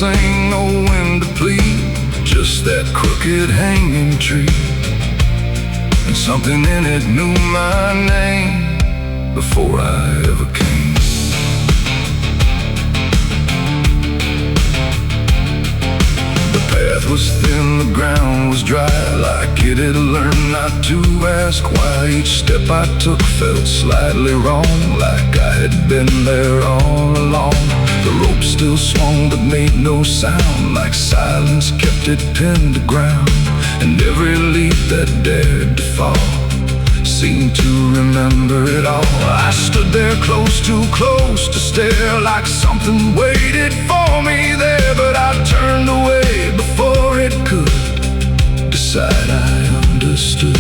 sing, no wind to plead, just that crooked hanging tree. And something in it knew my name before I ever came. The path was thin, the ground was dry, like it had learned not to ask why. Each step I took felt slightly wrong, like I had been there all along. The rope still swung but made no sound, like silence kept it pinned to ground. And every leaf that dared to fall seemed to remember it all. I stood there close, too close to stare, like something waited for me there. But I turned away before it could decide I understood.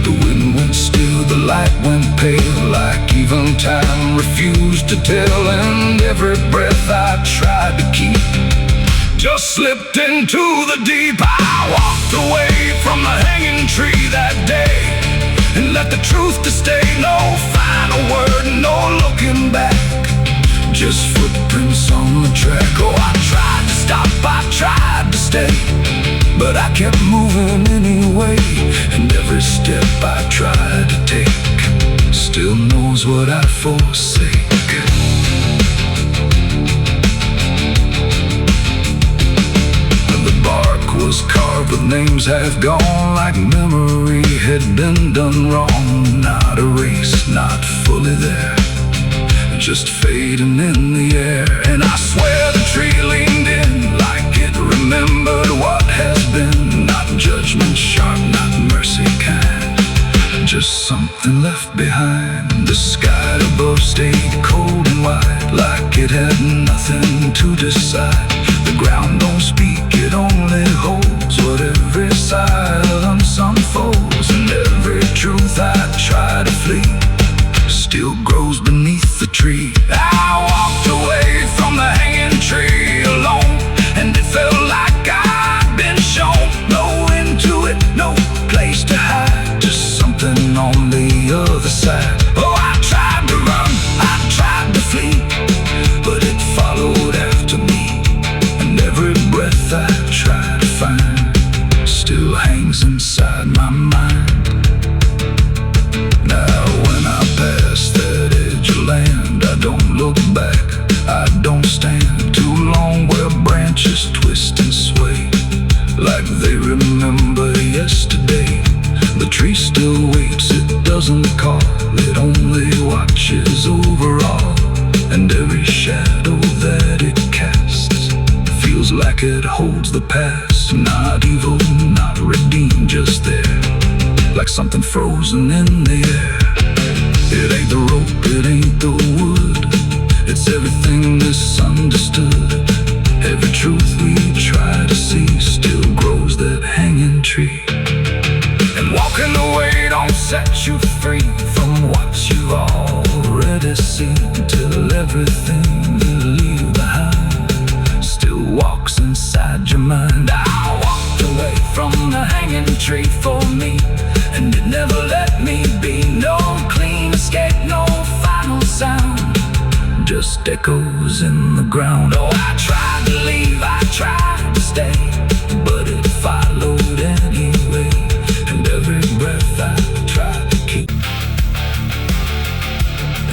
The wind went still, the light went pale, like even time refused to tell. And every breath I tried to keep just slipped into the deep. I walked away from the hanging tree that day and let the truth to stay. No final word, no looking back, just footprints on the track. Oh, I tried to stop, I tried to stay, but I kept moving anyway. And every step I tried to take still knows what I forsake. Was carved with names half gone, like memory had been done wrong. Not erased, not fully there, just fading in the air. And I swear the tree leaned in, like it remembered what has been. Not judgment sharp, not mercy kind, just something left behind. The sky above stayed cold and white, like it had nothing to decide. The ground don't speak, it only holds what every silence unfolds. And every truth I try to flee still grows beneath the tree. I walked away from the hanging tree alone, and it felt like I'd been shown no end to it, no place to hide, just something on the other side. Oh, I tried to run, I tried to flee, but it followed after me. And every breath I try to find still hangs inside my mind. Now when I pass that edge of land, I don't look back, I don't stand too long where branches twist and sway, like they remember yesterday. The tree still waits, it doesn't call, it only watches over all. And every shadow that it casts feels like it holds the past. Not evil, not redeemed, just there, like something frozen in the air. It ain't the rope, it ain't the wood, it's everything misunderstood. Every truth we try to see still grows that hanging tree. And walking away don't set you free from what you've already seen, till everything you leave behind still walks inside your mind. I walked away from the hanging tree for me, and it never let me be. No clean escape, no final sound, just echoes in the ground. Oh, I tried to leave, I tried to stay, but it followed anyway. And every breath I tried to keep.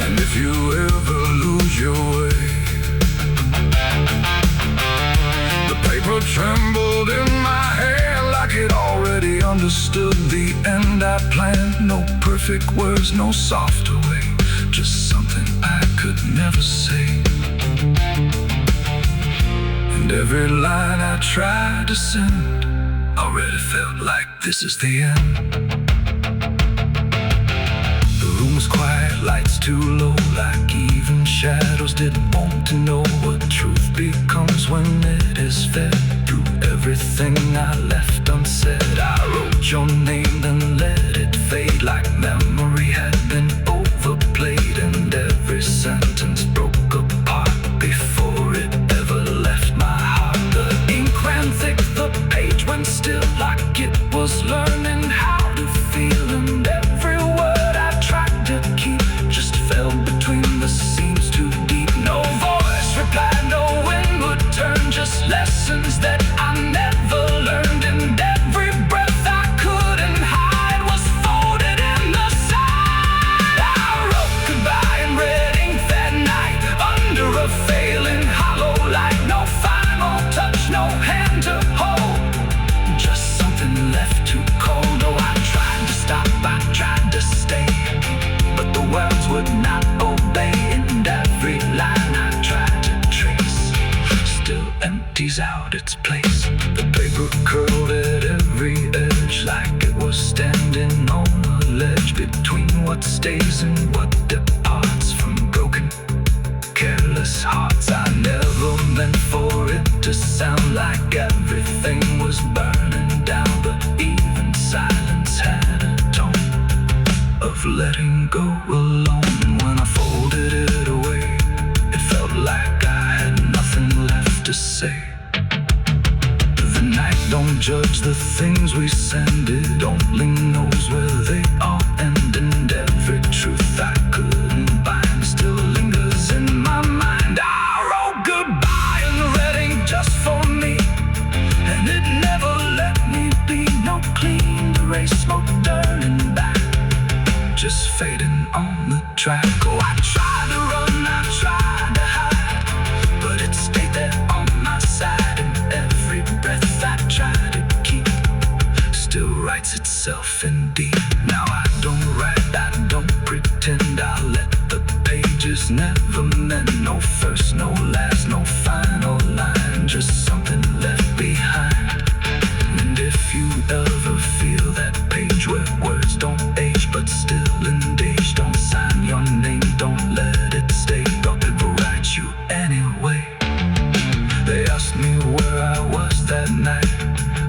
And if you ever lose your way, the paper trembled in my hand, like it already understood the end I planned. No perfect words, no softer way, just something I could never say. And every line I tried to send already felt like this is the end. The room was quiet, lights too low, like even shadows didn't want to know what truth becomes when it is fed. Through everything I left unsaid, I wrote your name, then let it fade, like memory had been overplayed. And every sentence broke apart before it ever left my heart. The ink ran thick, the page went still, like it was learning how to feel. And every word I tried to keep just fell between the seams too deep. No voice replied, no wind would turn, just less squeeze out its place. The paper curled at every edge like it was standing on a ledge between what stays and what departs from broken, careless hearts. I never meant for it to sound like everything was burning down, but even silence had a tone of letting go alone. When I folded it away, it felt like I had nothing left to say. The night don't judge the things we send, it only knows where they all end. And every truth I couldn't bind still lingers in my mind. I wrote goodbye in red ink just for me, and it never let me be. No clean erase, smoke turning back, just fading on the track. Oh, I tried to run, I tried to hide, but it stayed there on my side. And every breath I try to keep still writes itself indeed. Now I don't write, I don't pretend. I let the pages never meant no first, no last, no final line, just something left behind. And if you ever feel that page where words don't age but still engage, don't sign your name, don't let it stay, or people write you anyway. They asked me where I was that night,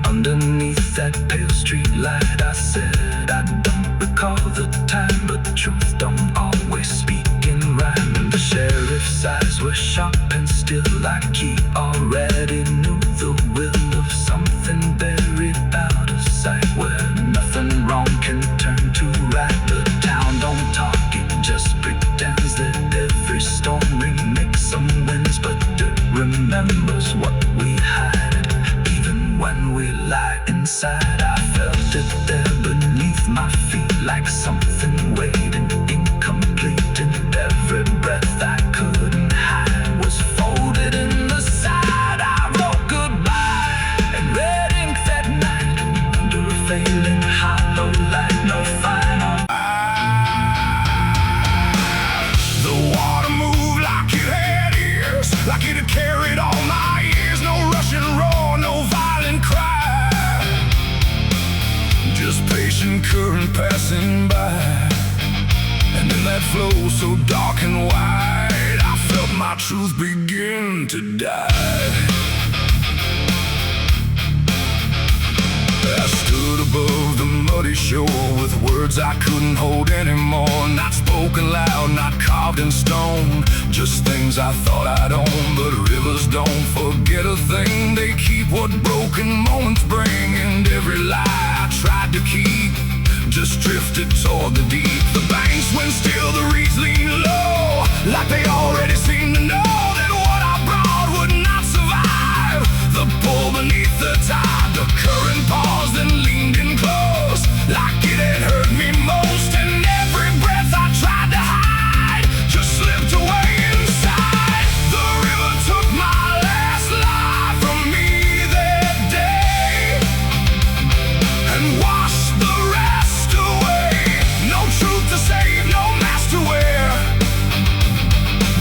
underneath that pale street light. I said I don't recall the time, but truth don't always speak in rhyme. And the sheriff's eyes were sharp and still, like he already knew the will of something buried out of sight, where nothing wrong can turn to right. The town don't talk, it just pretends that every storm remakes some winds, but it remembers what we hide. Even when we lie inside, I felt it there beneath my feet, like something waiting incomplete. And every breath I couldn't hide was folded in the side. I wrote goodbye in red ink that night, under a failing hollow light, no final. The water moved like it had ears, like it had carried all my years. No rushing roar, no violent cry, just patient current passing by. And in that flow so dark and wide, I felt my truth begin to die. I stood above the muddy shore with words I couldn't hold anymore, not spoken loud, not carved in stone, just things I thought I'd own. But rivers don't forget a thing, they keep what broken moments bring. And every lie I tried to keep just drifted toward the deep. The banks went still, the reeds lean low, like they already seemed to know that what I brought would not survive the pull beneath the tide. The current paused and leaned in close, like it had hurt me most. And every breath I tried to hide just slipped away inside. The river took my last lie from me that day and washed the rest away. No truth to save, no mask to wear,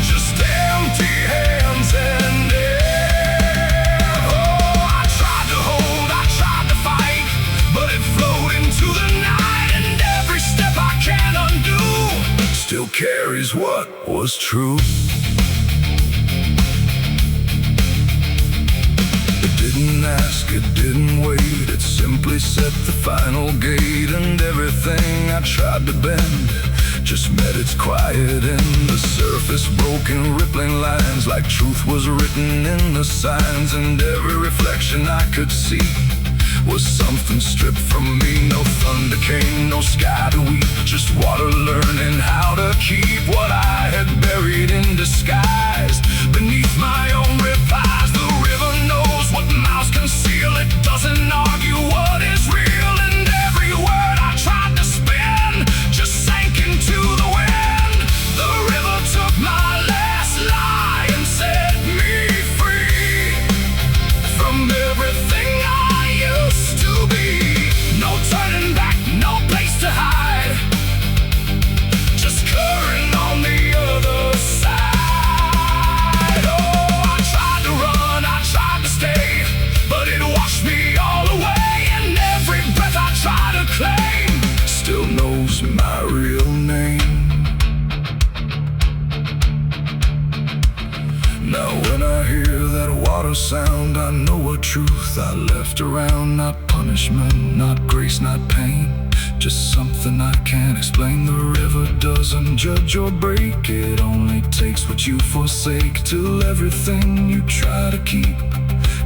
just empty hands and air. Oh, I tried to hold, I tried to fight, but it flowed into the night. And every step I can't undo still carries what was true. It didn't ask, it didn't wait, it simply set the final gate. And everything I tried to bend just met its quiet end. The surface broke in rippling lines, like truth was written in the signs. And every reflection I could see was something stripped from me. No thunder came, no sky to weep, just water learning how to keep what I had buried in disguise beneath my own reprise. The river knows what mouths conceal, it doesn't argue what is real. And every word I tried to spin just sank into the wind. The river took my last lie and set me free from everything I used to be. No turning back, no place to hide, just current on the other side. a sound, I know a truth I left around. Not punishment, not grace, not pain, just something I can't explain. The river doesn't judge or break, it only takes what you forsake, till everything you try to keep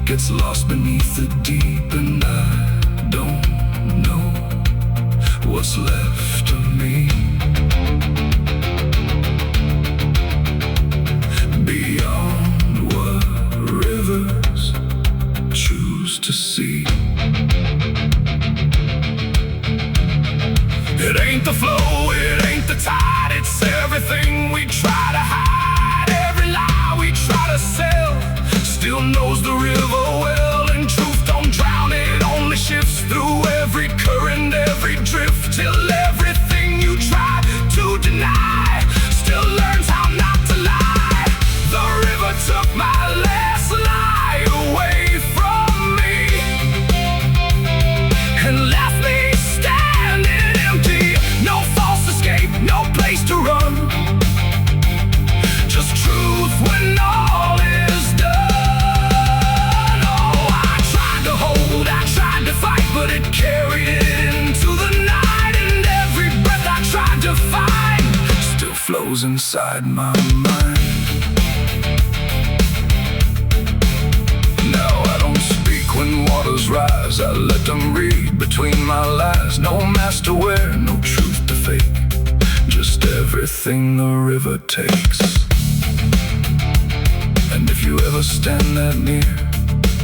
gets lost beneath the deep. And I don't know what's left of me beyond what rivers choose to see. It ain't the flow, it ain't the tide, it's everything we try to hide. Every lie we try to sell still knows the river well, and truth don't drown, it only shifts through every current, every drift, till everything you try to deny still learns how not to lie. The river took my last lie away from me and left me standing empty. No false escape, no place to run, just truth when all is done. Oh, I tried to hold, I tried to fight, but it carried it into the night, and every breath I tried to find still flows inside my mind. Now I don't speak when waters rise, I let them read between my lies. No mask to wear, no truth to fake, just everything the river takes. And if you ever stand that near,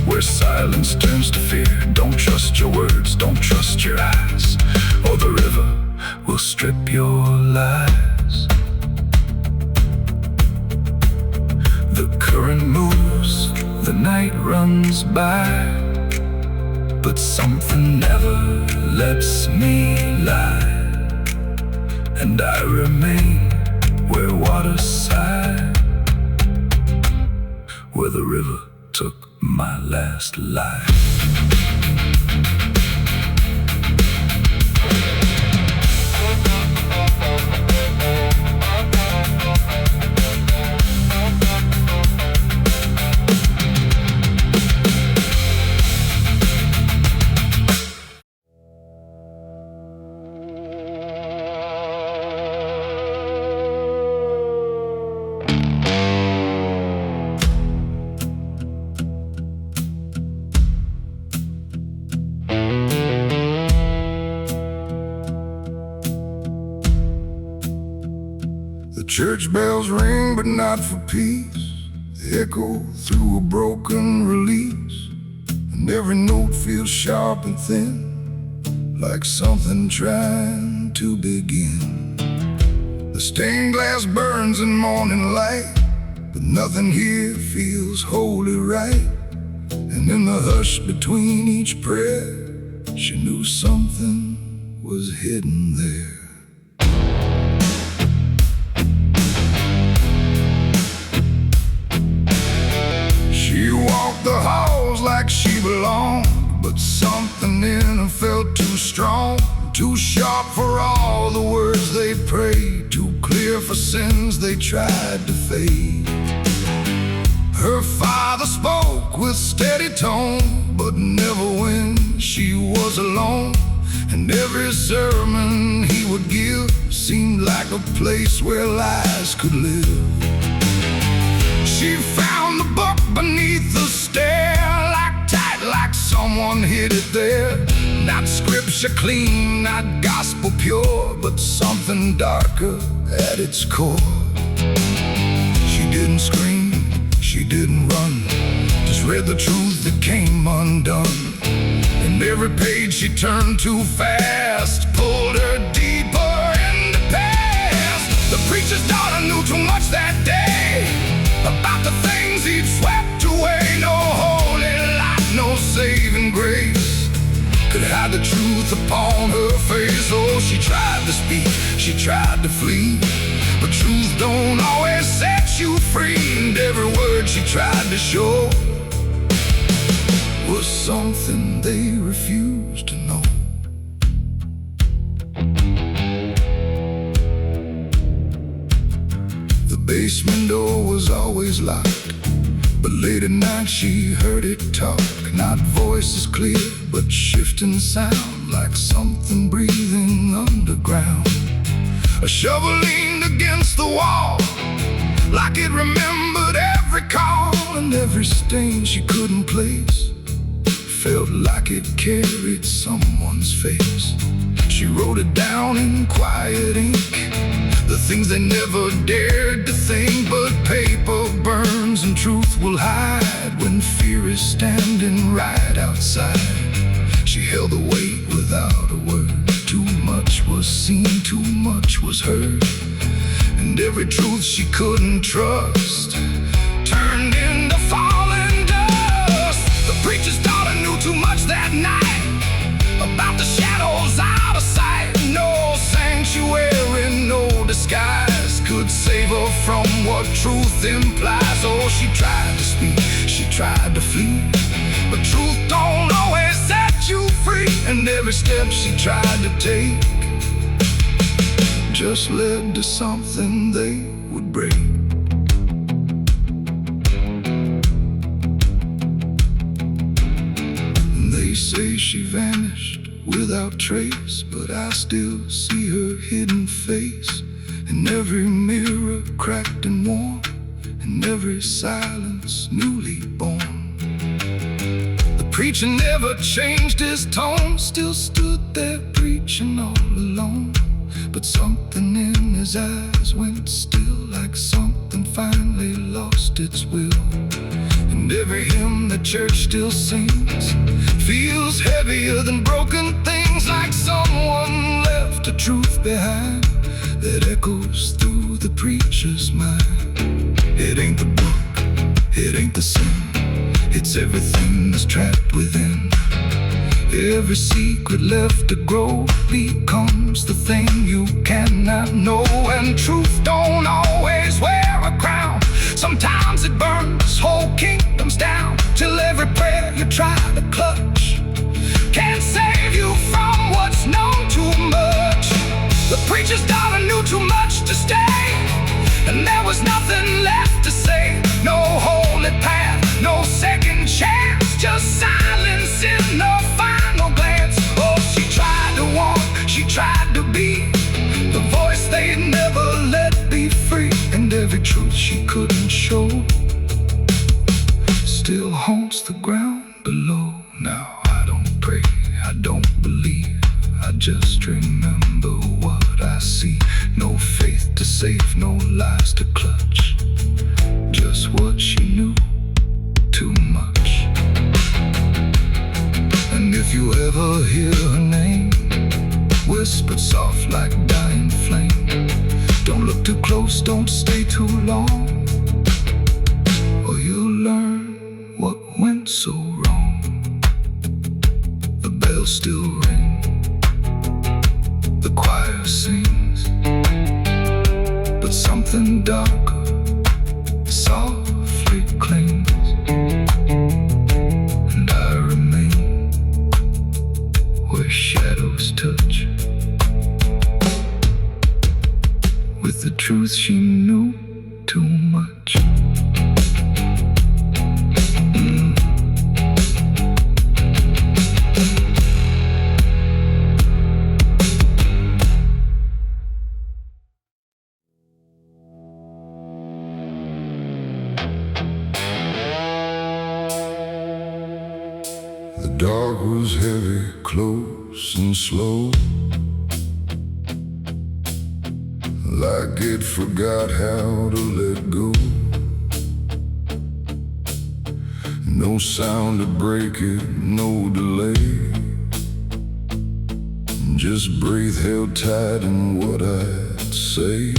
where silence turns to fear, don't trust your words, don't trust your eyes, or the river will strip your lies. The current moves, the night runs by, but something never lets me lie, and I remain where water sigh, where the river took my last life. The church bells ring, but not for peace. They echo through a broken release, and every note feels sharp and thin, like something trying to begin. The stained glass burns in morning light, but nothing here feels wholly right. And in the hush between each prayer, she knew something was hidden there. She walked the halls like she belonged, but something in her felt too strong, too sharp for all the words they prayed, too clear for sins they tried to fade. Her father spoke with steady tone, but never when she was alone. And every sermon he would give seemed like a place where lies could live. She found the book beneath the stair, like tight, like someone hid it there. Not scripture clean, not gospel pure, but something darker at its core. She didn't scream, she didn't run, just read the truth that came undone. And every page she turned too fast pulled her deeper in the past. The preacher's daughter knew too much that day about the things he'd swept away. No holy light, no saving grace could hide the truth upon her face. Oh, she tried to speak, she tried to flee, but truth don't always set you free. And every word she tried to show was something they refused to know. The basement door was always locked, But late at night she heard it talk, not voices clear, but shifting sound, like something breathing underground. A shovel leaned against the wall, like it remembered every call, and every stain she couldn't place felt like it carried someone's face. She wrote it down in quiet ink, the things they never dared to think. But paper burns and truth will hide when fear is standing right outside. She held the weight without a word. Too much was seen, too much was heard, and every truth she couldn't trust turned into falling dust. The preacher's daughter knew too much that night about the shadows out of sight. No sanctuary, no disguise could save her from what truth implies. Oh, she tried to speak, she tried to flee, but truth don't always set you free. And every step she tried to take just led to something they would break. They say she vanished without trace, but I still see her hidden face in every mirror cracked and worn, in every silence newly born. The preacher never changed his tone, still stood there preaching all alone. But something in his eyes went still, like something finally lost its will. And every hymn the church still sings feels heavier than broken things, like someone left a truth behind that echoes through the preacher's mind. It ain't the book, it ain't the sin, it's everything that's trapped within. Every secret left to grow becomes the thing you cannot know. And truth don't always wear a crown, sometimes it burns whole kingdoms down, till every prayer you try to clutch can't save you from what's known too much. The preacher's daughter knew too much to stay, and there was nothing left to say. No holy path, no second chance, just silence in the final glance. Oh, she tried to walk, she tried to be the voice they'd never let be free. And every truth she couldn't show still haunts the ground below. Now I don't pray, I don't believe, I just remember what I see. No faith to save, no lies to clutch, just what she knew, too much. And if you ever hear her name whispered soft like dying flame, don't look too close, don't stay too long, or you'll learn what went so wrong. The bells still ring, the choir sings, but something darker softly clings. And I remain where shadows touch, with the truth she knew too much. The dark was heavy, close and slow, like it forgot how to let go. No sound to break it, no delay, just breath held tight in what I'd say.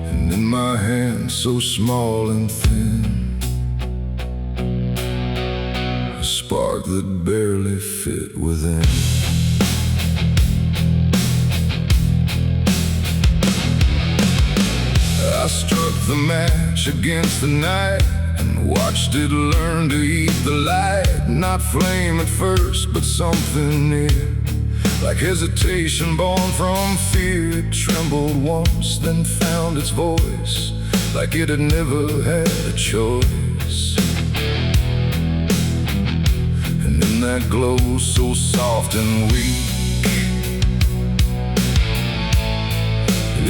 And in my hand so small and thin, a spark that barely fit within. I struck the match against the night and watched it learn to eat the light. Not flame at first, but something near, like hesitation born from fear. It trembled once, then found its voice like it had never had a choice. And in that glow so soft and weak,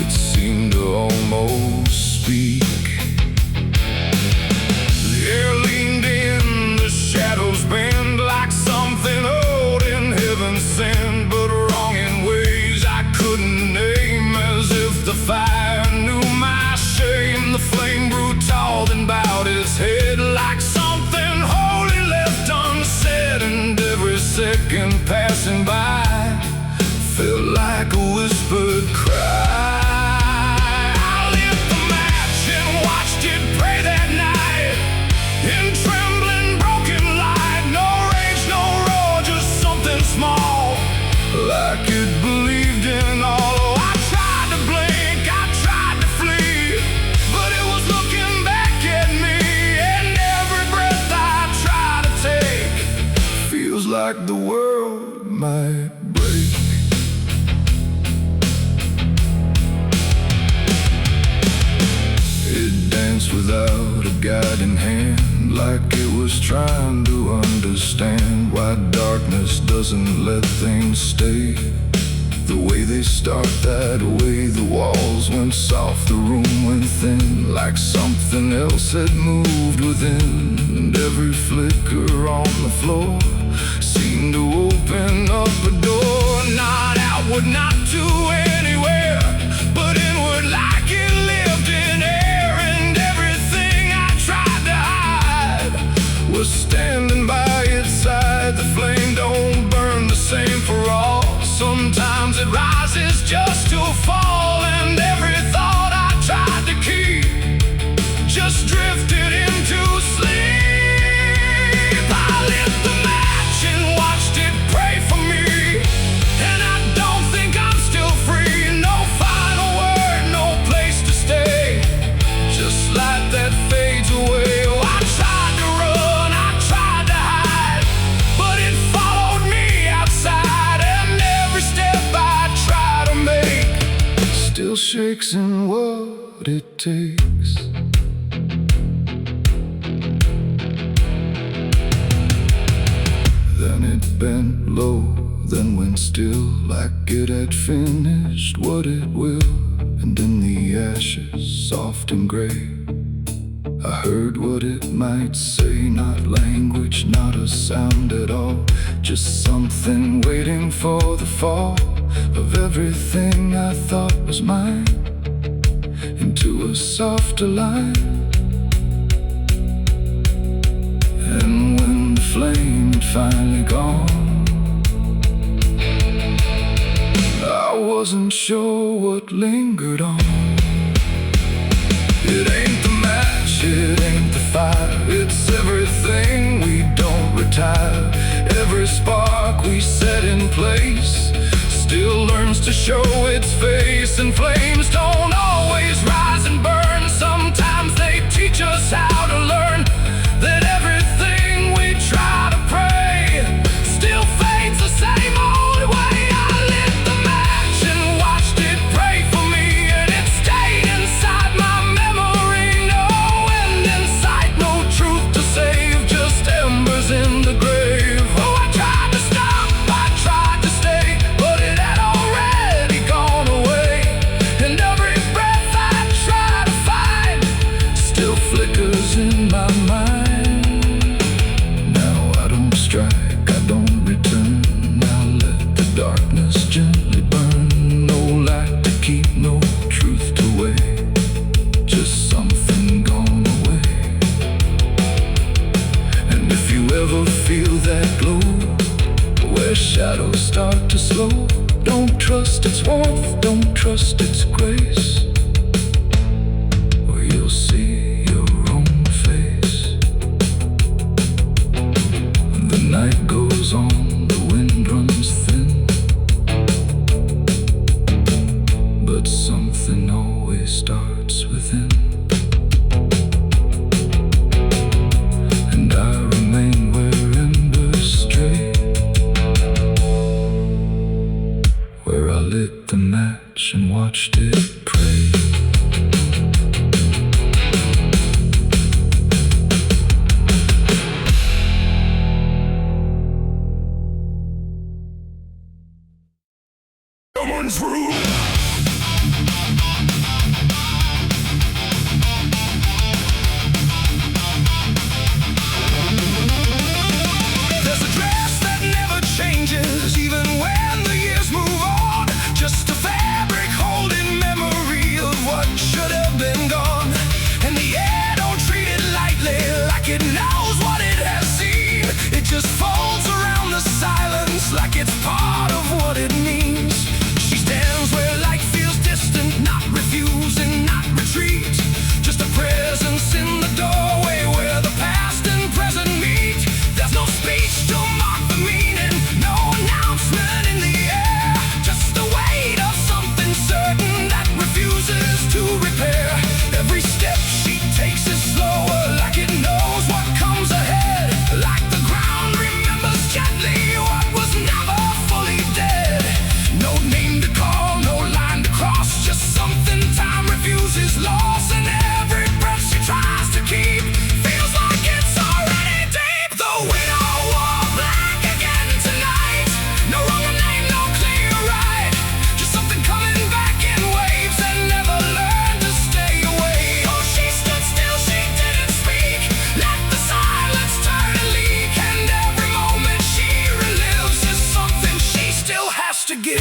it seemed to almost speak. The air leaned in, the shadows bend, like something old in heaven sent, but wrong in ways I couldn't name. As if the fire knew my shame, the flame grew tall and bowed its head, like something holy left unsaid. And every second passing by felt like a whispered cry. I lit the match and watched it pray that night, in trembling broken light. No rage, no roar, just something small, like it believed in all. Oh, I tried to blink, I tried to flee, but it was looking back at me. And every breath I try to take feels like the world might break. It danced without a guiding hand, like it was trying to understand why darkness doesn't let things stay the way they start. That way the walls went soft, the room went thin, like something else had moved within. And every flicker on the floor seemed to open up a door, not outward, not to anywhere, but inward, like it lived in air. And everything I tried to hide was standing by its side. The flame don't burn the same for all, sometimes it rises just to fall. And every thought I tried to keep just drifted into sleep. I lit the match and watched it pray for me, and I don't think I'm still free. No final word, no place to stay, just light that fades away. Oh, I tried to run, I tried to hide, but it followed me outside. And every step I try to make still shakes in what it takes. Then it bent low, then went still, like it had finished what it will. And in the ashes, soft and gray, I heard what it might say. Not language, not a sound at all, just something waiting for the fall of everything I thought was mine into a softer line. And when the flame had finally gone, I wasn't sure what lingered on. It ain't the match, it ain't the fire, it's everything we don't retire. Every spark we set in place still learns to show its face. And flames don't always rise and burn, sometimes they teach us how to learn that everything we try to pray still fades the same old way. I lit the match and watched it pray for me, and it stayed inside my memory. No end in sight, no truth to save, just embers in the grave. Oh, I tried to stop, I tried to stay, but it had already gone away. And every breath I try to find still flickers in my mind. Now I don't strike, I don't return, I let the darkness gently burn. No light to keep, no truth to weigh, just something gone away. And if you ever feel that glow, where shadows start to slow, don't trust its warmth, don't trust its grace, or you'll see your own face. The night goes on, the wind runs thin, but something always starts within. And I remain where embers stray, where I lit the match and watched it pray. There's a dress that never changes, even when the years move on. Just a fabric holding memory of what should have been gone. And the air don't treat it lightly, like it knows what it has seen. It just folds around the silence like it's part of what it means. She stands where light feels distant, not refusing, not retreat. Just a presence in the doorway where the past and present meet. There's no speech to mark the meaning, no announcement in the air. Just the weight of something certain that refuses to repair. Every step she takes is slower, like it knows what comes ahead. Like the ground remembers gently what was never fully dead. No name to call, no line to cross, just something time refuses loss. And every breath she tries to keep feels like it's already deep. The widow wore black again tonight. No wrong name, no clear right. Just something coming back in waves and never learned to stay away. Oh, she stood still, she didn't speak. Let the silence turn and leak. And every moment she relives is something she still has to give.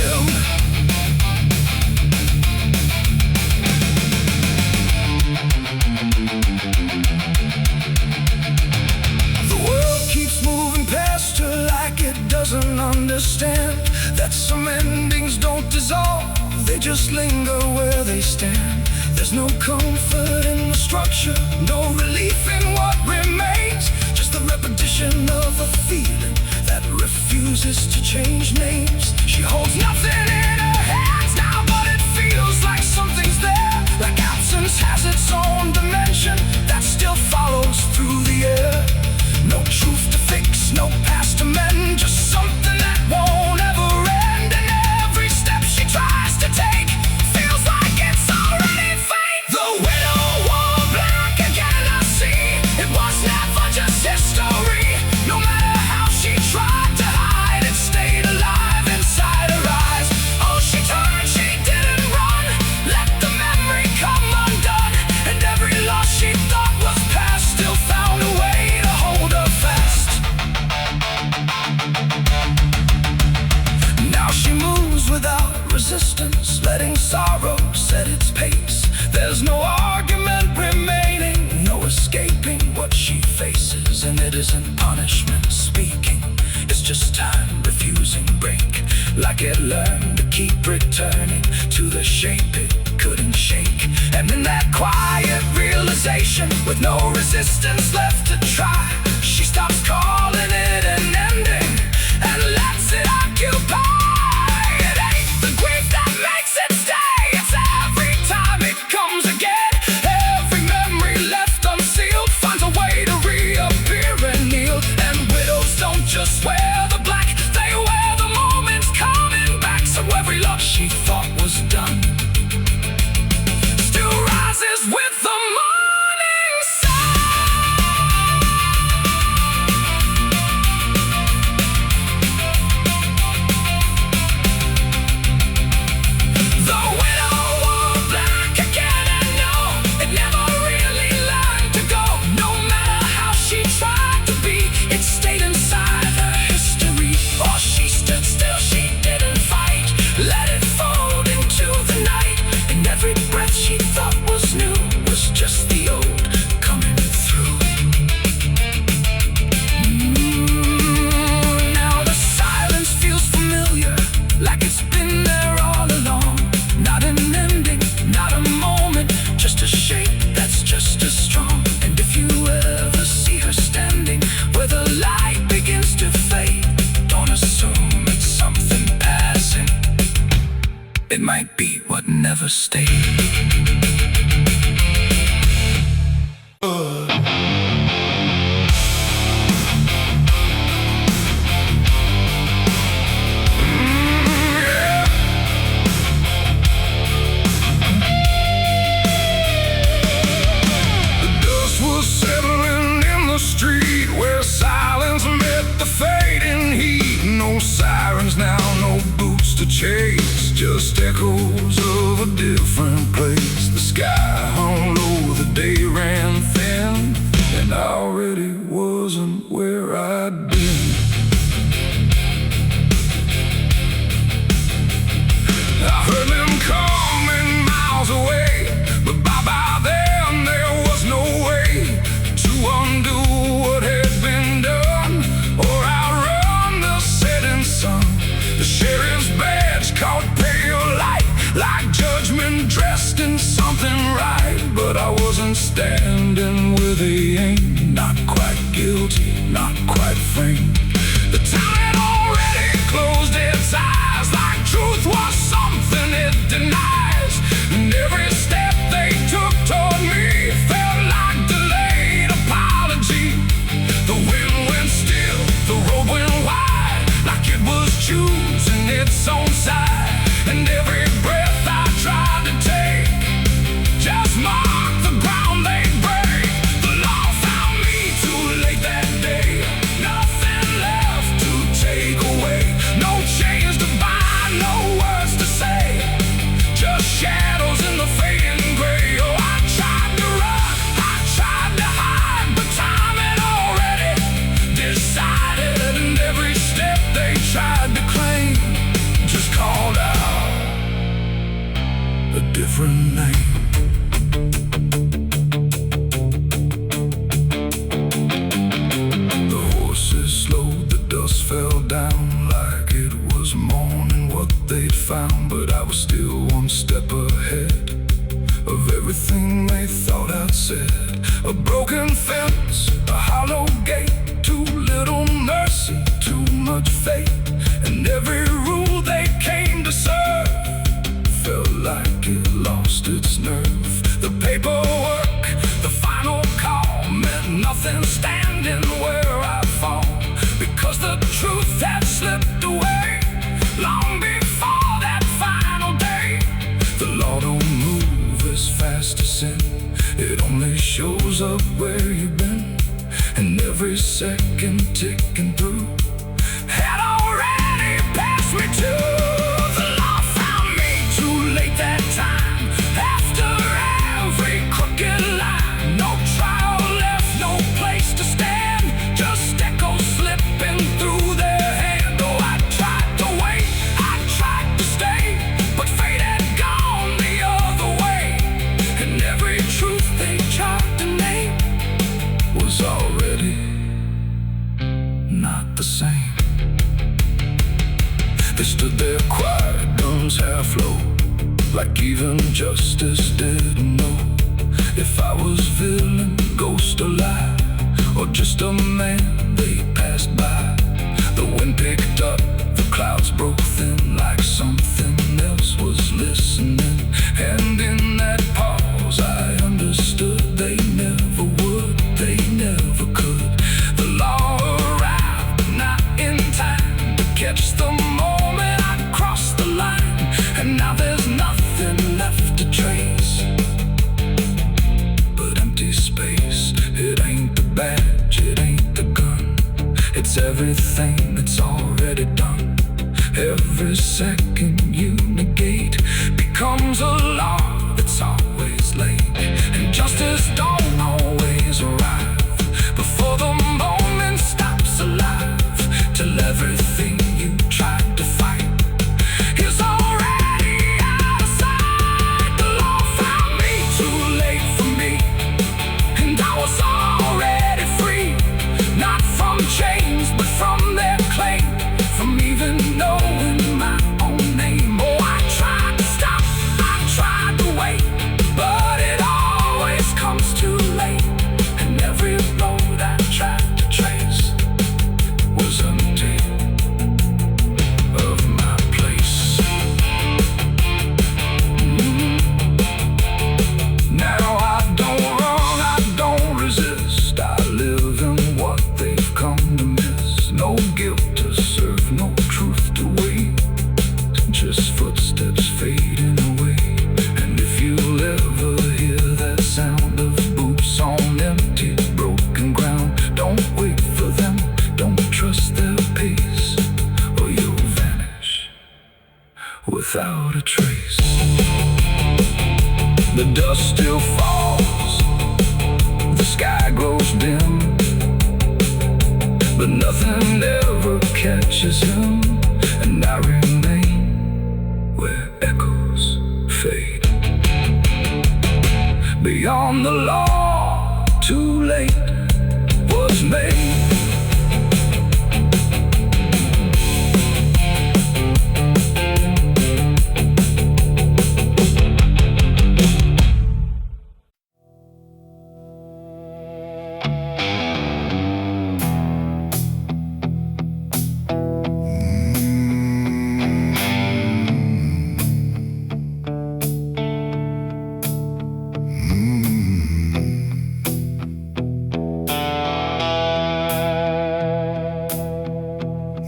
The world keeps moving past her like it doesn't understand that some endings don't dissolve, they just linger where they stand. There's no comfort in the structure, no relief in what remains. Just the repetition of a feeling that refuses to change names. She holds nothing in her hands now, but it feels like something's there. Like absence has its own dimension that still follows through the air. No truth to fix, no past to mend, just something that won't ever end. And every step she tries to take feels like it's already fate. The widow wore black again, I see. It was never just history. No matter how she tried to hide, it stayed alive inside her eyes. Oh, she turned, she didn't run. Let the memory come undone. And every loss she thought was past still found a way to hold her fast. Now she moves without resistance, letting sorrow set its pace. There's no argument remaining, no escaping what she faces. And it isn't punishment speaking, it's just time refusing break. Like it learned to keep returning to the shape it couldn't shake. And in that quiet realization, with no resistance left to try, she stops calling it an ending and lets it occupy. It ain't the grief that makes it stay, it's every time it comes again. Every memory left unsealed finds a way to reappear and kneel. And widows don't just wear the black, they wear the moments coming back. So every loss she thought was done still rises with the morning sun. The widow wore black again, and no, it never really learned to go. No matter how she tried to be, it stayed inside her history. Or she stood still, she didn't fight. Let it fold into the night. And every breath she thought was new was just the old coming through. Now the silence feels familiar, like it's been there all along. Not an ending, not a moment, just a shape that's just as strong. And if you ever see her standing where the light begins to fade, don't assume it's something passing. It might be what never stayed. Chase, just just echoes of a different place. The sky hung low, the day ran thin, and I already wasn't where I'd been. I heard them coming miles away, but by then there was no way to undo what had been done or outrun the setting sun. The sheriff's badge caught pale light, like judgment dressed in something right. But I wasn't standing where they aimed, not quite guilty, not quite framed. The town had already closed its eyes, like truth was something it denies. And every step they took toward me felt like delayed apology. The wind went still, the road went wide, like it was choosing its own side. And every breath I tried to take just marked the ground they'd break. The law found me too late that day, nothing left to take away. No chains to bind, no words to say, just shadows in the fading gray. Oh, I tried to run, I tried to hide, but time had already decided. And every step they tried to claim just called out a different name. The horses slowed, the dust fell down like it was morning what they'd found. But I was still one step ahead of everything they thought I'd said. A broken fence, a hollow gate, too little mercy, too much fate. And every rule they came to serve felt like it lost its nerve. The paperwork, the final call, meant nothing standing where I fall, because the truth had slipped away long before that final day. The law don't move as fast as sin, it only shows up where you've been. And every second ticking through had already passed me too. The law found me too late that time, after every crooked line. No trial left, no place to stand, just echoes slipping through their hand. Oh, I tried to wait, I tried to stay, but fate had gone the other way. And every truth they tried to name was already not the same. They stood there quiet, guns half low, like even justice didn't know if I was villain, ghost or lie, or just a man they passed by. The wind picked up, the clouds broke thin, like something else was listening. And in that pause I understood they never would, they never could. The law arrived, but not in time to catch the moment I crossed the line. And now there's nothing left to trace but empty space. It ain't the badge, it ain't the gun, it's everything that's already done. Every second you negate becomes a law that's always late. And justice don't always arrive before the moment stops alive, till everything you tried to fight is already out of sight. The law found me too late for me, and I was already free, not from chains but from their claim, from even knowing my own name. The dust still falls, the sky grows dim, but nothing ever catches him, and I remain where echoes fade. Beyond the law, too late was made.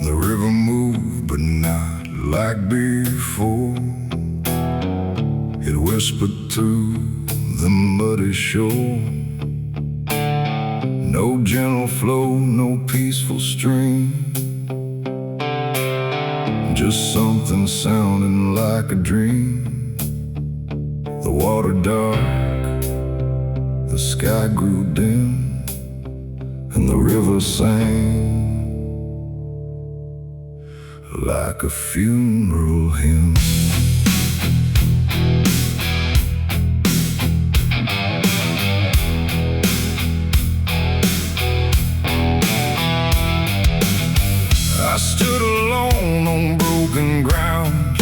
The river moved, but not like before. It whispered through the muddy shore. No gentle flow, no peaceful stream, just something sounding like a dream. The water dark, the sky grew dim, and the river sang like a funeral hymn. I stood alone on broken ground,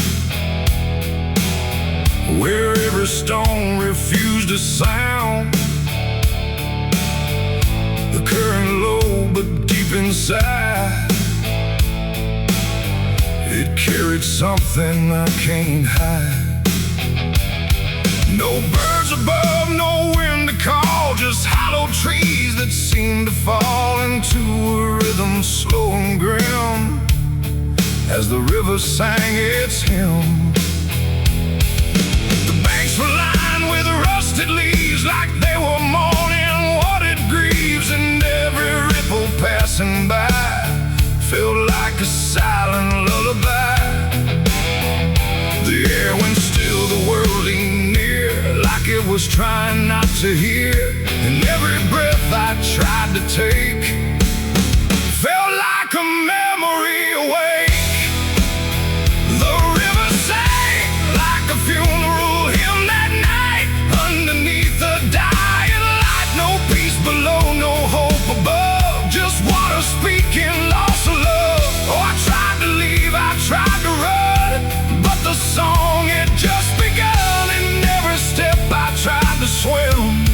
where every stone refused a sound. The current low, but deep inside, it carried something I can't hide. No birds above, no wind to call, just hollow trees that seem to fall into a rhythm slow and grim as the river sang its hymn. The banks were lined with rusted leaves, like they were mourning what it grieves, and every ripple passing by felt like a silent lullaby. The air went still, the world leaned near, like it was trying not to hear, and every breath I tried to take felt like a memory awake. The river sang like a funeral hymn that night, underneath the dying light. No peace below, no hope above, just water speaking loss of love. Oh, I tried to leave, I tried to run, but the song had just begun, and every step I tried to swim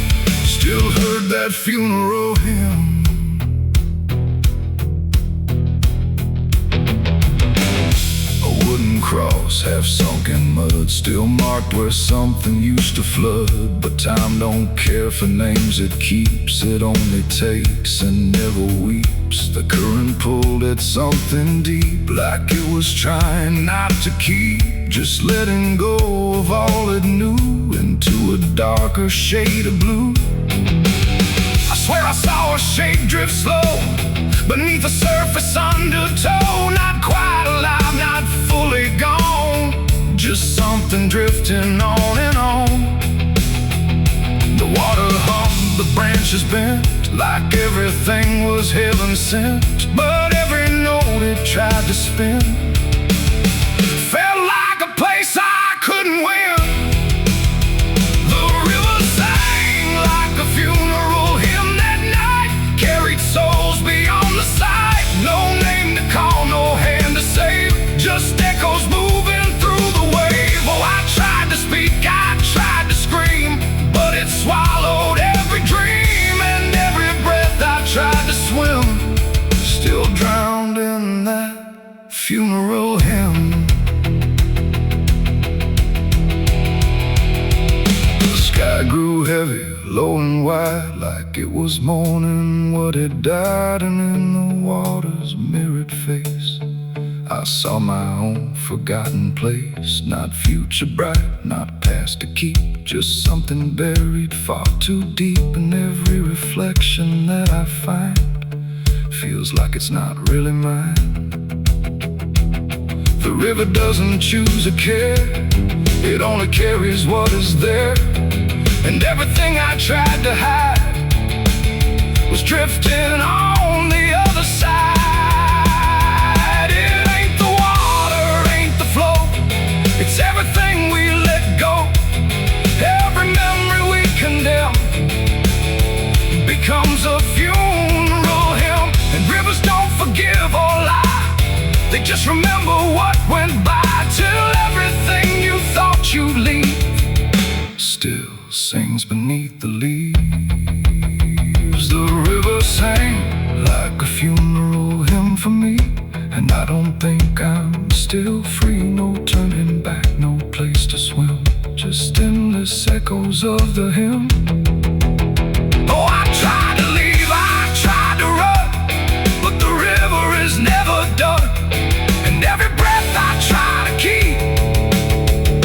still heard that funeral hymn. A wooden cross, half sunk in mud, still marked where something used to flood. But time don't care for names it keeps, it only takes and never weeps. The current pulled at something deep, like it was trying not to keep, just letting go of all it knew into a darker shade of blue. I swear I saw a shape drift slow beneath the surface undertow, not quite alive, not fully gone, just something drifting on and on. The water hummed, the branches bent, like everything was heaven sent, but every note it tried to spin felt like a place I couldn't win. The river sang like a funeral hymn that night, carried souls beyond the sight. No name to call, no hand to save, just echoes moving through the wave. Oh, I tried to speak, I tried to scream, but it swallowed every dream, and every breath I tried to swim still drowned in that funeral hymn. The sky grew heavy, low and wide, like it was mourning what had died, and in the water's mirrored face I saw my own forgotten place. Not future bright, not past to keep, just something buried far too deep. And every reflection that I find feels like it's not really mine. The river doesn't choose a care, it only carries what is there. and everything I tried to hide was drifting on the other side. It ain't the water, ain't the flow, it's everything we let go. Every memory we condemn becomes a funeral hymn. And rivers don't forgive or lie, they just remember what went by, till everything you thought you'd leave still sings beneath the leaves. The river sang like a funeral hymn for me, and I don't think I'm still free. No turning back, no place to swim, just endless echoes of the hymn. Oh, I tried to leave, I tried to run, but the river is never done. And every breath I try to keep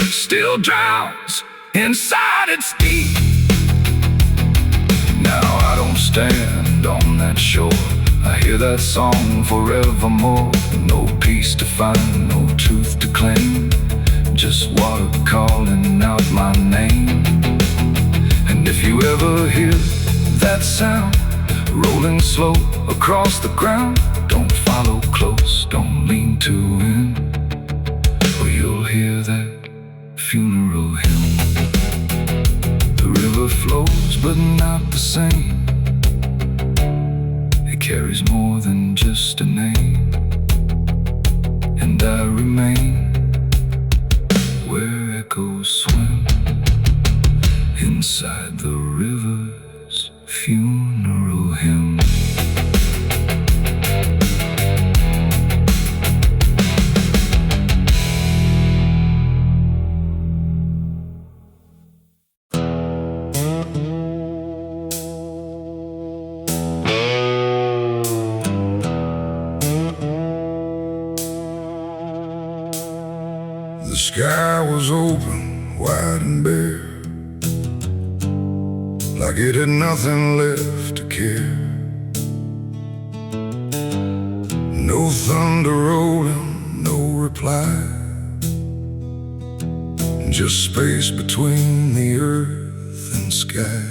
still drowns inside its deep. Now I don't stand on that shore, I hear that song forevermore. No peace to find, no truth to claim, just water calling out my name. And if you ever hear that sound rolling slow across the ground, don't follow close, don't lean too in, or you'll hear that funeral hymn. The river flows but not the same, it carries more than just a name. And I remain where echoes swim inside the river's funeral hymn. The sky was open, wide and bare, like it had nothing left to care. No thunder rolling, no reply, just space between the earth and sky.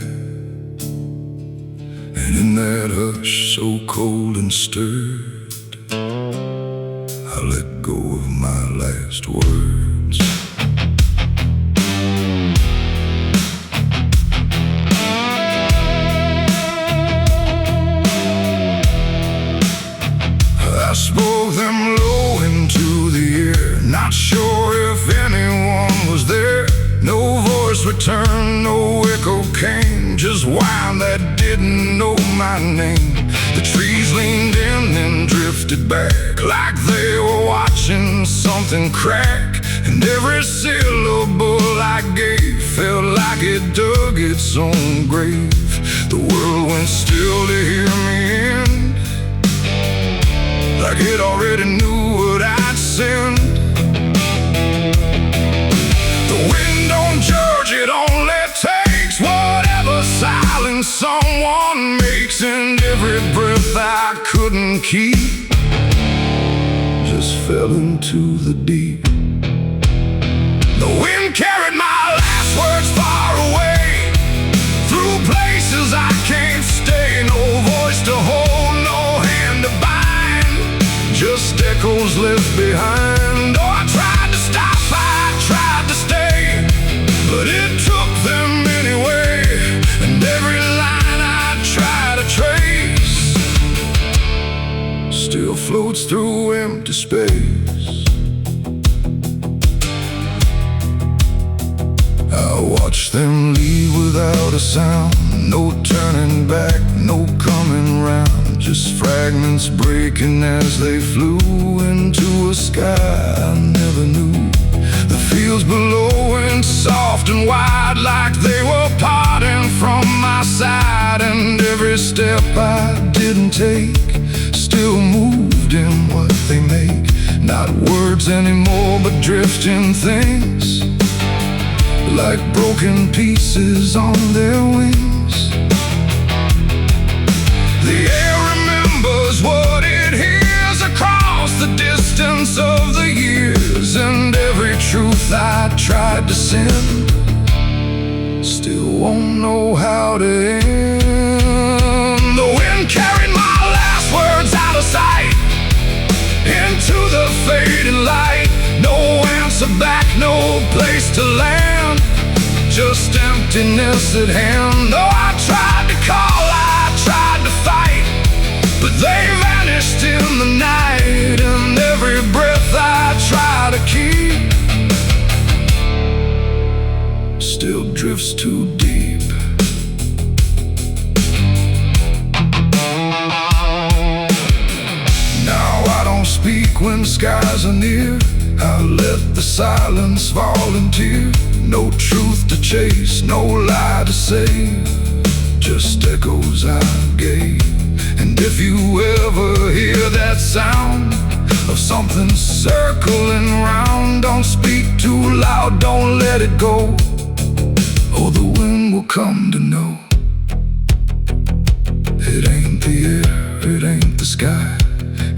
And in that hush so cold and stirred, I let go of my last words. I spoke them low into the air, not sure if anyone was there. No voice returned, no echo came, just wind that didn't know my name. The trees leaned in and drifted back, like they were watching something crack. And every syllable I gave felt like it dug its own grave. The world went still to hear me end, like it already knew what I'd send. The wind don't judge, it only takes whatever silence someone makes. And every breath I couldn't keep just fell into the deep. The wind carried my last words far away, through places I can't stay. No voice to hold, no hand to bind, just echoes left behind. Oh, I tried to stop, I tried to stay, but it took them anyway. And every line I try to trace still floats through empty space. I watch them leave without a sound, no turning back, no coming round, just fragments breaking as they flew into a sky I never knew. The fields below went soft and wide, like they were parting from my side. And every step I didn't take still moved in what they make. Not words anymore, but drifting things, like broken pieces on their wings. The air remembers what it hears across the distance of the years. And every truth I tried to send still won't to land, just emptiness at hand. Oh, I tried to call, I tried to fight, but they vanished in the night. And every breath I try to keep still drifts too deep. Now I don't speak when skies are near. I let the silence volunteer. No truth to chase, no lie to save, just echoes I gave. And if you ever hear that sound of something circling round, don't speak too loud, don't let it go, or the wind will come to know. It ain't the air, it ain't the sky,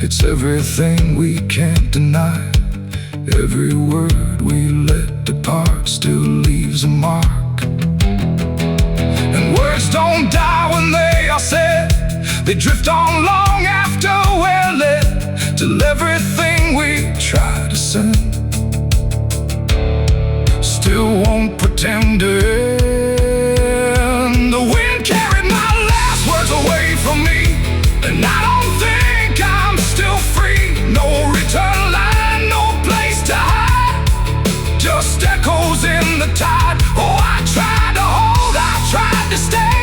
it's everything we can't deny. Every word we let depart still leaves a mark. And words don't die when they are said, they drift on long after we're lit, till everything we try to send still won't pretend to end. The wind carried my last words away from me, and I don't think I'm still free. No return line, no place to hide, just echoes in the tide. Oh, I tried to hold, I tried to stay,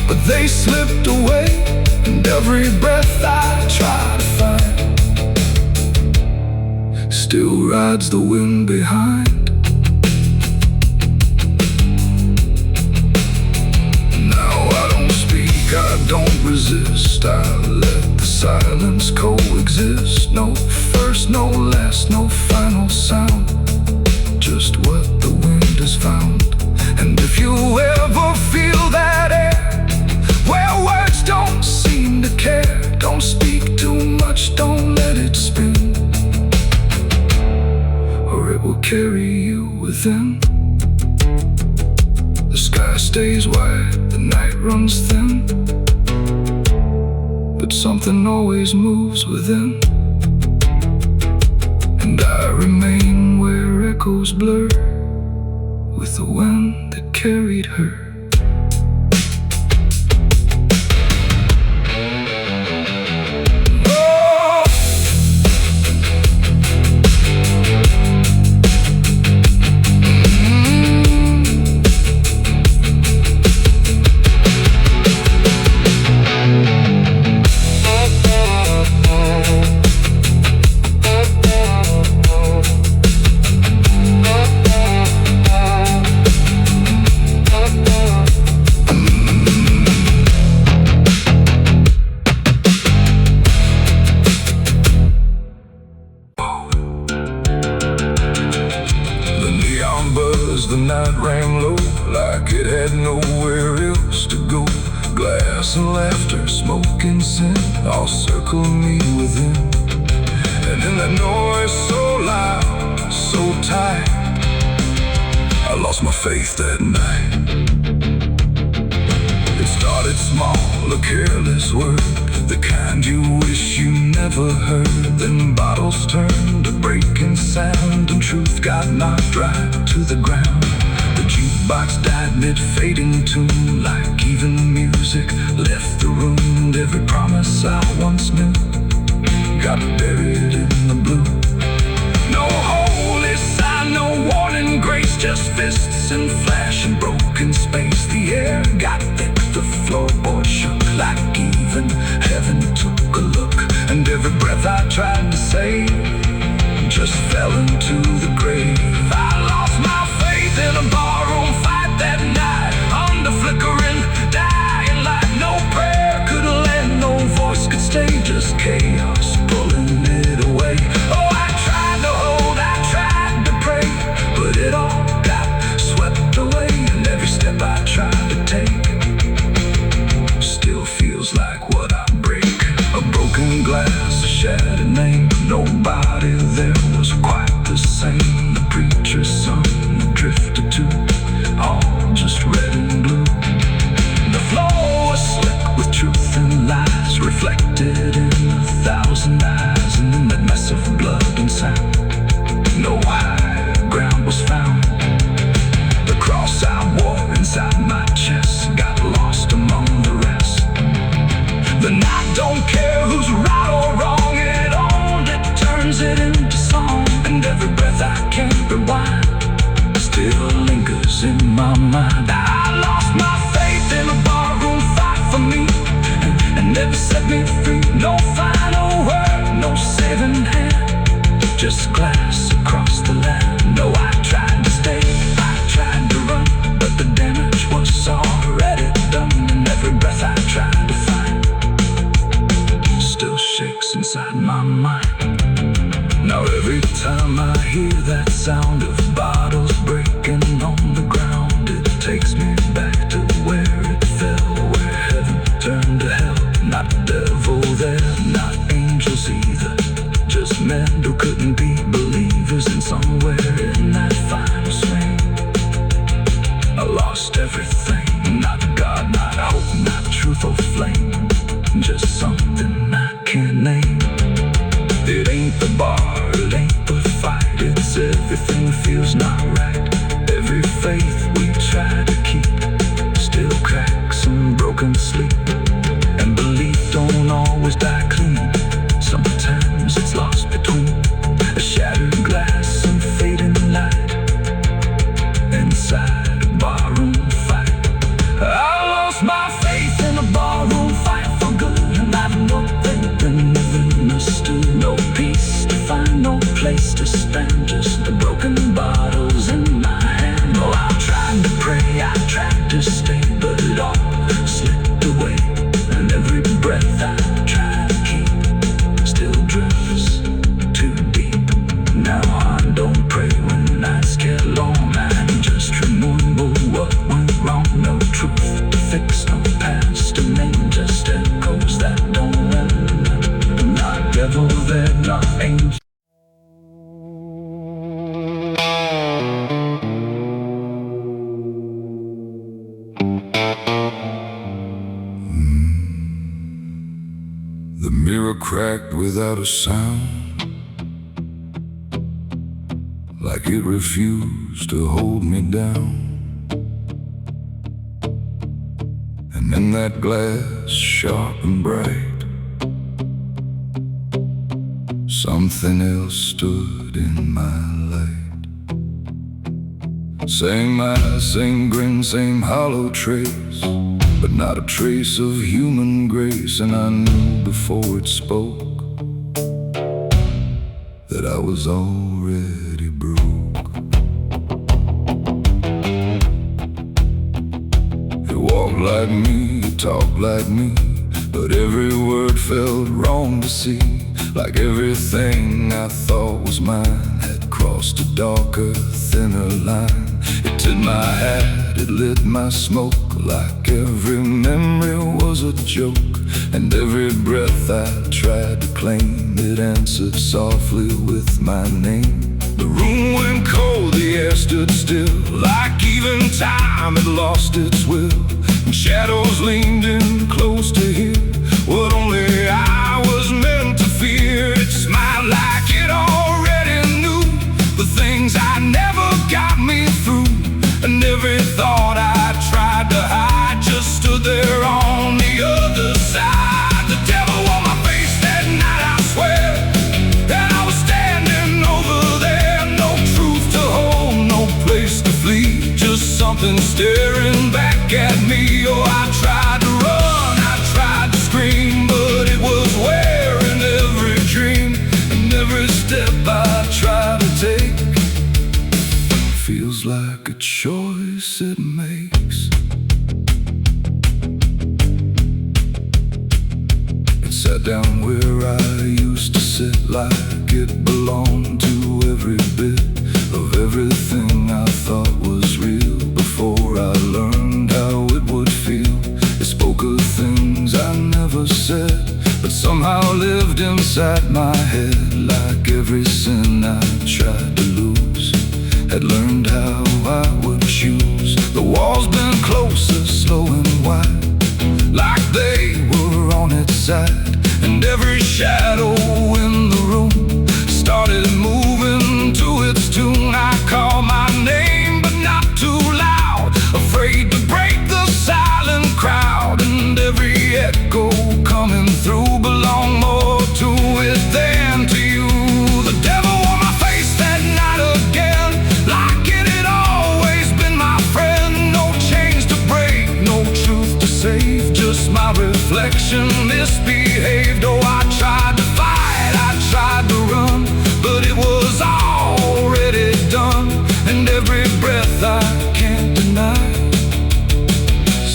but they slipped away. And every breath I try to find still rides the wind behind. Now I don't speak, I don't resist, I let the silence coexist. No first, no last, no final sound, just what the wind has found. And if you ever feel that air where words don't seem to care, don't speak too much, don't let it spin, or it will carry you within. The sky stays wide, the night runs thin, but something always moves within. And I remain where echoes blur with the wind that carried her. The night rang low like it had nowhere else to go. Glass and laughter, smoke and sin all circle me within. And in that noise so loud, so tight, I lost my faith that night. It started small, a careless word, the kind you wish you never heard. Then bottles turned to breaking sound, and truth got knocked right to the ground. The jukebox died mid-fading tune, like even music left the room. And every promise I once knew got buried in the blue. No holy sign, no warning grace, just fists and flash and broken space. The air got thick, the floorboard shook, like even heaven took a look. And every breath I tried to save just fell into the grave. I lost my faith in a barroom fight that night, under flickering, dying light. No prayer could land, no voice could stay, just chaos pulling it away. Oh, I tried to hold, I tried to pray, but it all got swept away. And every step I tried to take still feels like what I break. A broken glass, a shattered name, nobody there was quite the same. The preacher still lingers in my mind. I lost my faith in a barroom fight for me, and never set me free. No final word, no saving hand, just glass across the land. No, I tried to stay, I tried to run, but the damage was already done. And every breath I tried to find still shakes inside my mind. Now every time I hear that sound of bottles breaking on the ground, it takes me back to where it fell, where heaven turned to hell. Not devil there, not angels either, just men who couldn't be believers. And somewhere in that final swing, I lost everything. Not God, not hope, not truth or flame, just something I can't name. It ain't the bar, it ain't the fight, it's everything that feels not right. Every faith we try to keep still cracks and broken sleep. And belief don't always die clean, sometimes it's lost between a shattered glass and fading light inside a barroom fight. I lost my faith in a barroom fight for good, and I've no faith and never understood. No peace to find, no place to stand, just the broken bottles in my hand. Oh, I tried to pray, I tried to stay, but it all slipped away. And every breath I try to keep still drifts too deep. Now I don't pray when nights get long, I just remember what went wrong. No truth to fix, no past to name, just echoes that don't end. Not devil there, not angel. The mirror cracked without a sound, like it refused to hold me down. And in that glass, sharp and bright, something else stood in my light. Same eyes, same grin, same hollow trace, but not a trace of human grace. And I knew before it spoke that I was already broke. It walked like me, it talked like me, but every word felt wrong to see. Like everything I thought was mine had crossed a darker, thinner line. It tipped my hat, it lit my smoke, like every memory was a joke. And every breath I tried to claim, it answered softly with my name. The room went cold, the air stood still, like even time had lost its will. And shadows leaned in close to hear what only I was meant to fear. It smiled like it already knew the things I never got me through. And every thought I tried to hide just stood there on the other side. The devil on my face that night, I swear, that I was standing over there. No truth to hold, no place to flee, just something staring back at me. Oh, I tried to run, I tried to scream, but it was wearing every dream. And every step I try to take feels like a choice it makes. It sat down where I used to sit, like it belonged to every bit of everything I thought was real. Before I learned how it would feel, it spoke of things I never said, but somehow lived inside my head. Like every sin I tried to lose, had learned how I would choose. The walls been closer, slow and wide, like they were on its side. And every shadow in the room started moving to its tune. I called my name, but not too loud, afraid to break the silent crowd. And every echo coming through belonged more to it. breath I can't deny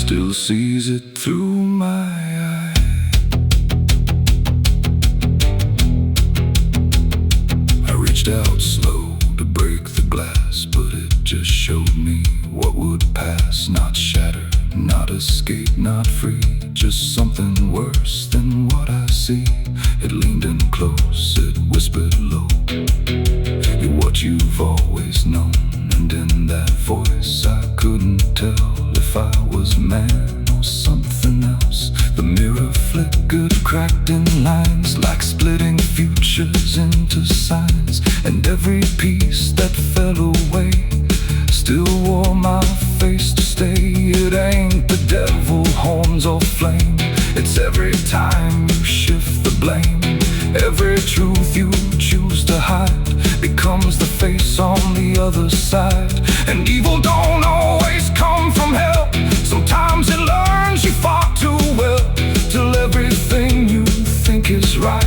still sees it through my eye. I reached out slow to break the glass, but it just showed me what would pass. Not shatter, not escape, not free, just something worse than what I see. It leaned in close, it whispered low, you're what you've always known. And in that voice I couldn't tell if I was man or something else. The mirror flickered, cracked in lines, like splitting futures into signs. And every piece that fell away still wore my face to stay. It ain't the devil, horns or flame, it's every time you shift the blame. Every truth you choose to hide becomes the face on the other side. And evil don't always come from hell, sometimes it learns you far too well, till everything you think is right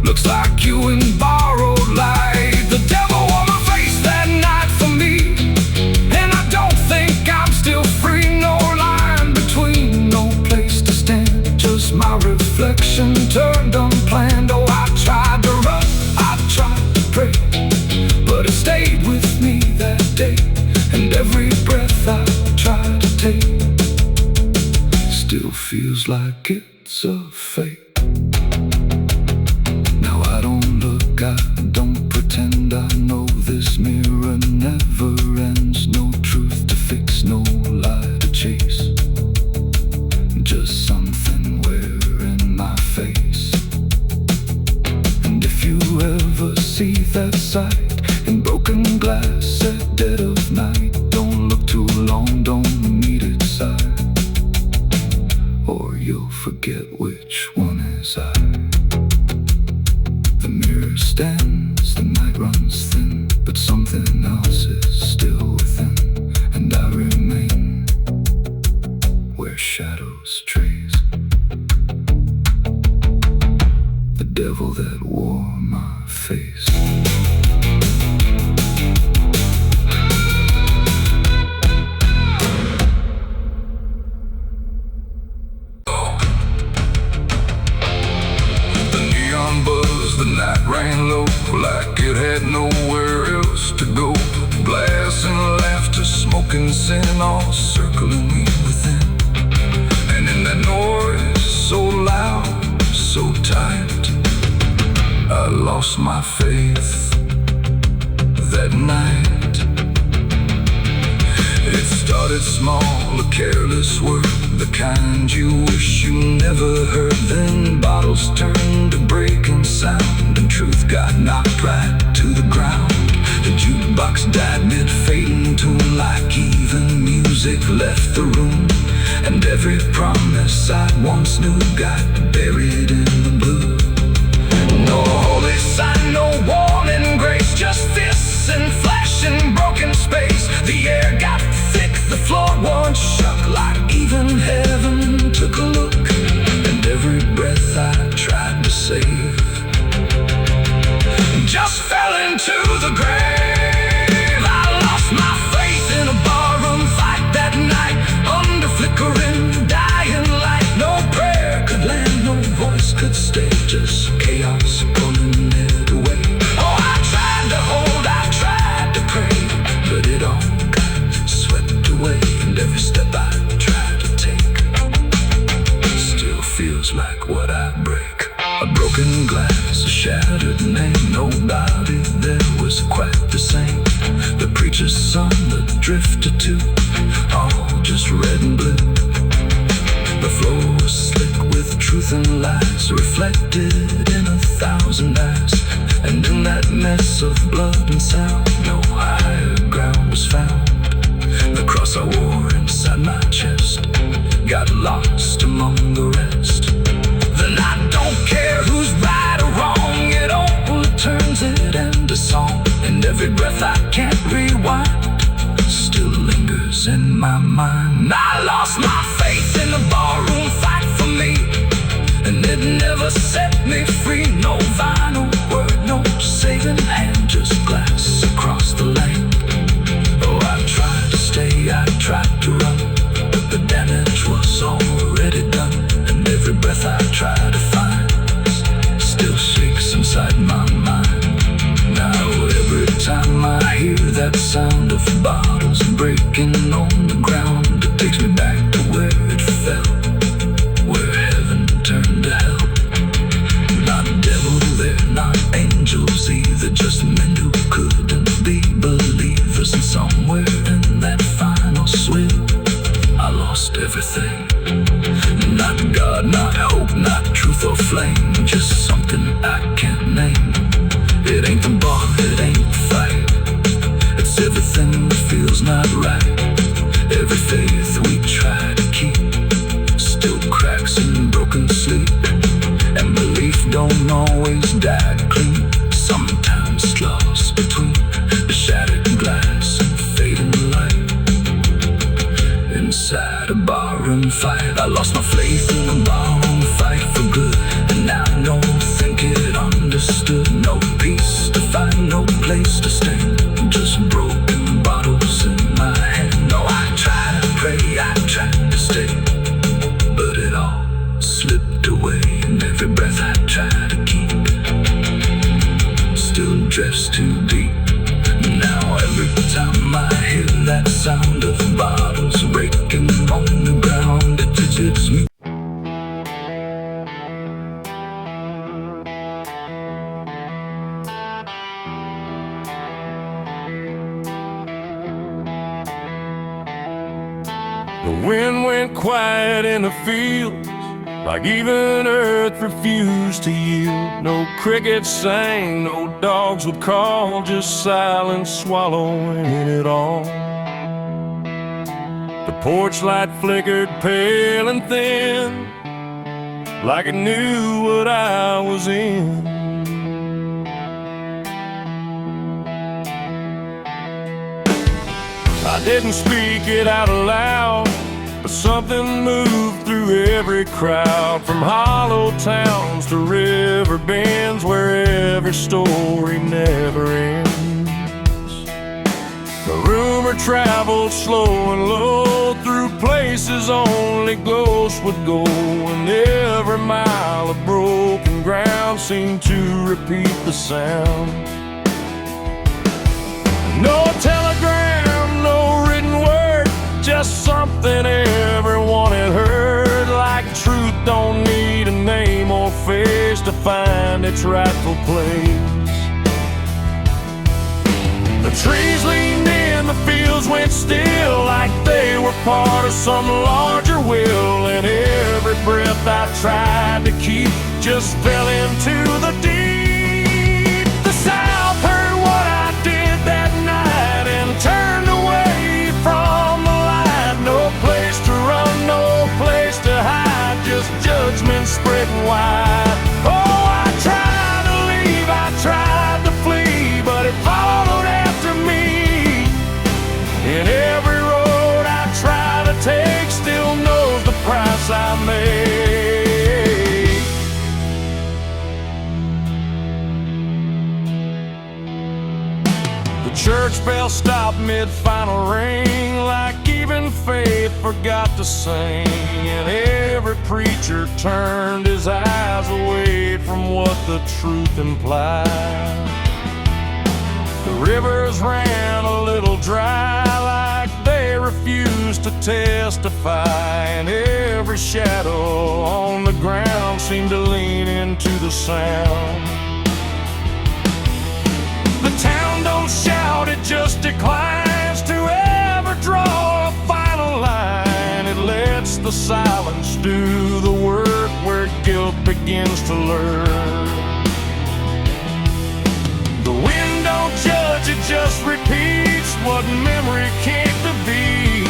looks like you in borrowed light. The devil wore my face that night for me, and I don't think I'm still free. No line between, no place to stand, just my reflection turned unplanned. Oh, I tried to run, I tried to pray, but it stayed with me that day. And every breath I try to take still feels like it's a fake. Now I don't look, I don't pretend, I know this mirror never ends. No truth to fix, no lie to chase, just something wearing my face. And if you ever see that sight in broken glass at dead of night, don't look too long, don't meet its side, or you'll forget which one is I. The mirror stands, the night runs thin, but something else is still within. And I remain where shadows trace the devil that wore my face. The night ran low, like it had nowhere else to go. Glass and laughter, smoke and sin, all circling me within. And in that noise, so loud, so tight, I lost my faith that night. It started small, a careless word, the kind you wish you never heard. Then bottles turned to breaking sound, and truth got knocked right to the ground. The jukebox died mid-fading tune, like even music left the room. And every promise I once knew got buried in the blue. No holy sign, no warning grace, just fists and flash and broken space. The air got thick, the floor once shook, like even heaven took a look. And every breath I tried to save just fell into the grave. I lost my faith in a barroom fight that night, under flickering, dying light. No prayer could land, no voice could stay, just chaos pulling it away. Oh, I tried to hold, I tried to pray, but it all got swept away. And every step I tried to take still feels like what I break. A broken glass, a shattered name, nobody there was quite the same. The preacher's son, the drifter too, all just red and blue. The floor was slick with truth and lies, reflected in 1,000 eyes. And in that mess of blood and sound, no higher ground was found. The cross I wore inside my chest got lost among the rest. Then I don't care who's right or wrong, it only turns it into song. And every breath I can't rewind still lingers in my mind. I lost my faith in the barroom fight for me, and it never set me free. No vinyl word, no saving hand, just glass across the lane. breaking on the ground. It takes me back to where it fell, where heaven turned to hell. Not devil there, not angels either, just men who couldn't be believers. And somewhere in that final swim, I lost everything. Not God, not hope, not truth or flame, just something I can't name. It ain't the bar, it ain't the fight, it's everything that feels not right. Every faith we try to keep still cracks in broken sleep, and belief don't always die clean. Sometimes it's lost between the shattered glass and fading light. Inside a barroom fight, I lost my faith in the barroom fight for good, and now I don't think it understood. No peace to find, no place to stand, just broken bottles in my hand. No, I tried to pray, I tried to stay, but it all slipped away. And every breath I try to keep still drifts too deep. Now every time I hear that sound of bottles breaking on the ground, it hits me. The wind went quiet in the fields, like even earth refused to yield. No crickets sang, no dogs would call, just silence swallowing it all. The porch light flickered pale and thin, like it knew what I was in. I didn't speak it out loud, but something moved through every crowd, from hollow towns to river bends, where every story never ends. The rumor traveled slow and low through places only ghosts would go, and every mile of broken ground seemed to repeat the sound. No telegram, no written word, just something everyone had heard. Like truth don't need a name or face to find its rightful place. The trees leaned in, the fields went still, like they were part of some larger will. And every breath I tried to keep just fell into the deep. The South heard what I did that night and turned away from the light. No place to run, no place to hide, just judgment spreading wide. Oh, I tried to leave, I tried to flee, but it followed after me. And every road I try to take still knows the price I made. The church bell stopped mid-final ring, like even faith forgot to sing. And every preacher turned his eyes away from what the truth implied. The rivers ran a little dry, like they refused to testify. And every shadow on the ground seemed to lean into the sound. The town don't shout, it just declines to ever draw a final line. It lets the silence do the work where guilt begins to lurk. The wind don't judge, it just repeats what memory came to be.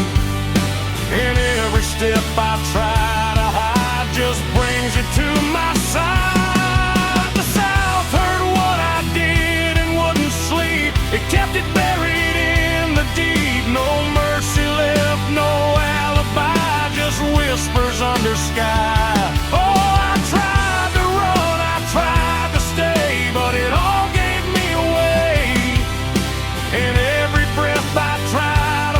And every step I try to hide just brings you to my side. The South heard what I did and wouldn't sleep, it kept it buried in the deep. No mercy left, no alibi, just whispers under sky. Oh, I tried to run, I tried to stay, but it all gave me away. And every breath I try to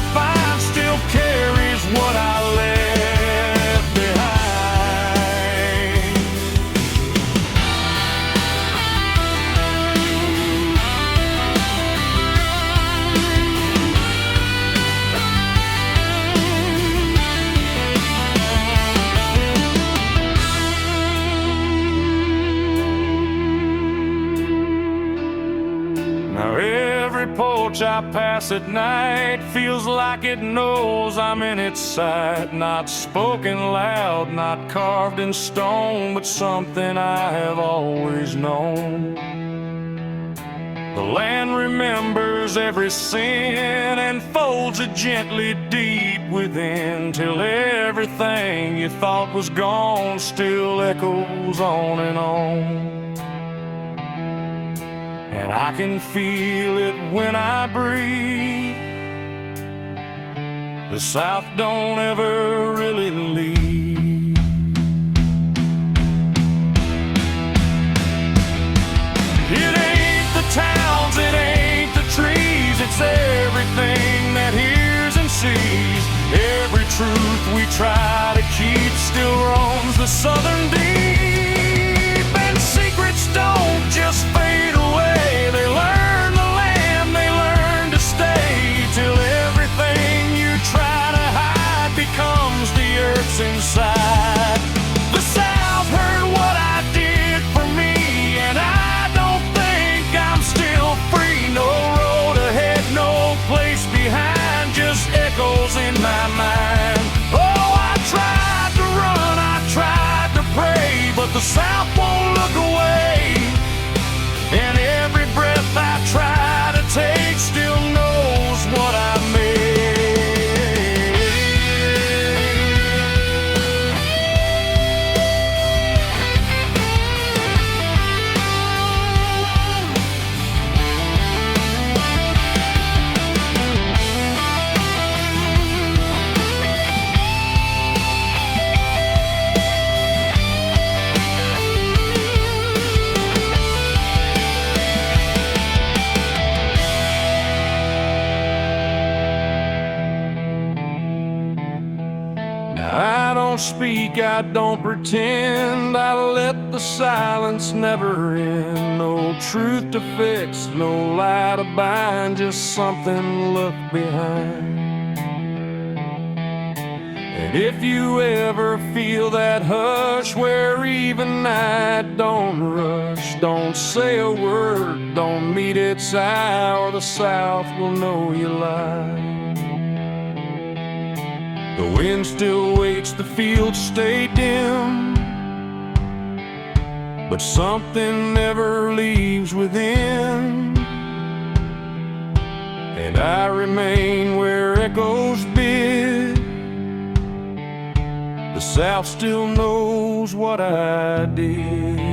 porch I pass at night feels like it knows I'm in its sight. Not spoken loud, not carved in stone, but something I have always known. The land remembers every sin and folds it gently deep within, till everything you thought was gone still echoes on and on. And I can feel it when I breathe. The South don't ever really leave. It ain't the towns, it ain't the trees, it's everything that hears and sees. Every truth we try to keep still roams the southern deep. And secrets don't just fade away, they learn the land, they learn to stay, till everything you try to hide becomes the earth's inside. The South heard what I did for me, and I don't think I'm still free. No road ahead, no place behind, just echoes in my mind. Oh, I tried to run, I tried to pray, but the South won't look away. And every breath I try to take still knows what I made. I don't speak, I don't pretend, I let the silence never end. No truth to fix, no lie to bind, just something left behind. And if you ever feel that hush where even night don't rush, don't say a word, don't meet its eye, or the South will know you lied. The wind still waits, the fields stay dim, but something never leaves within. And I remain where echoes bid. The South still knows what I did.